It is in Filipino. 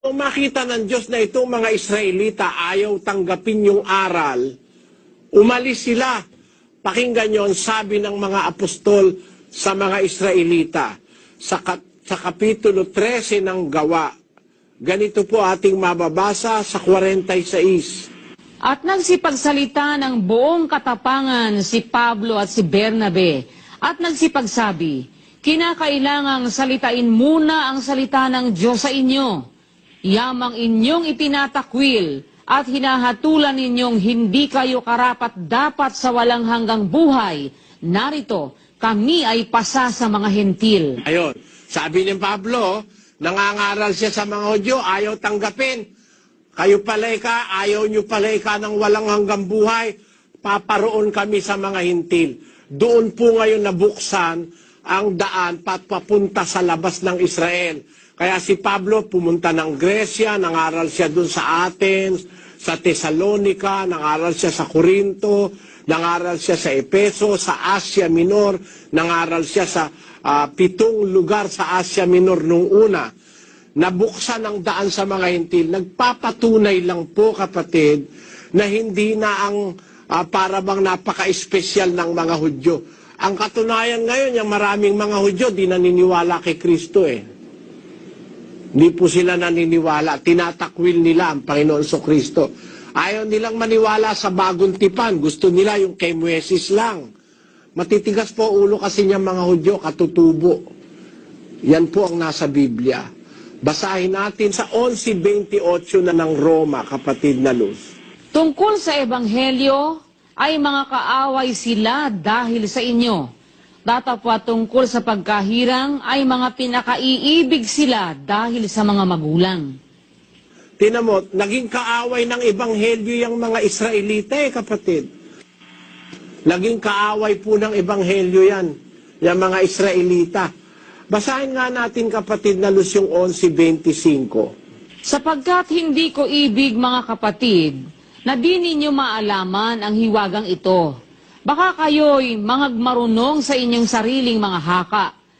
Kung makita ng Diyos na itong mga Israelita ayaw tanggapin yung aral, umalis sila. Pakinggan nyo ang sabi ng mga apostol sa mga Israelita sa Kapitulo 13 ng Gawa. Ganito po ating mababasa sa 46. At nagsipagsalita ng buong katapangan si Pablo at si Bernabe at nagsipagsabi, kinakailangang salitain muna ang salita ng Diyos sa inyo. Yamang inyong itinatakwil at hinahatulan ninyong hindi kayo karapat-dapat sa walang hanggang buhay. Narito, kami ay pasa sa mga hentil. Ayun, sabi ni Pablo, nangangaral siya sa mga Hudyo, ayaw tanggapin. Kayo palay ka, ayaw nyo palay ka ng walang hanggang buhay, paparoon kami sa mga hintil. Doon po ngayon nabuksan ang daan papunta sa labas ng Israel. Kaya si Pablo pumunta ng Grecia, nangaral siya doon sa Athens, sa Thessalonica, nangaral siya sa Corinto, nangaral siya sa Epeso, sa Asia Minor, nangaral siya sa 7 lugar sa Asia Minor nung una. Nabuksan ang daan sa mga hintil. Nagpapatunay lang po, kapatid, na hindi na ang para bang napaka-espesyal ng mga Hudyo. Ang katunayan ngayon, yung maraming mga Hudyo di naniniwala kay Kristo Hindi po sila naniniwala. Tinatakwil nila ang Panginoon Kristo. Ayaw nilang maniwala sa bagong tipan. Gusto nila yung kay Moises lang. Matitigas po ulo kasi niya mga Hudyo, katutubo. Yan po ang nasa Biblia. Basahin natin sa 11:28 na ng Roma, kapatid na Luz. Tungkol sa Ebanghelyo, ay mga kaaway sila dahil sa inyo. Datapwa tungkol sa pagkahirang ay mga pinakaiibig sila dahil sa mga magulang. Tinamot, naging kaaway ng Ebanghelyo yung mga Israelita kapatid. Naging kaaway po ng Ebanghelyo yan, yung mga Israelita. Basahin nga natin, kapatid na Luz, yung 11:25. Sapagkat hindi ko ibig, mga kapatid, na di ninyo maalaman ang hiwagang ito. Baka kayo'y mangagmarunong sa inyong sariling mga haka.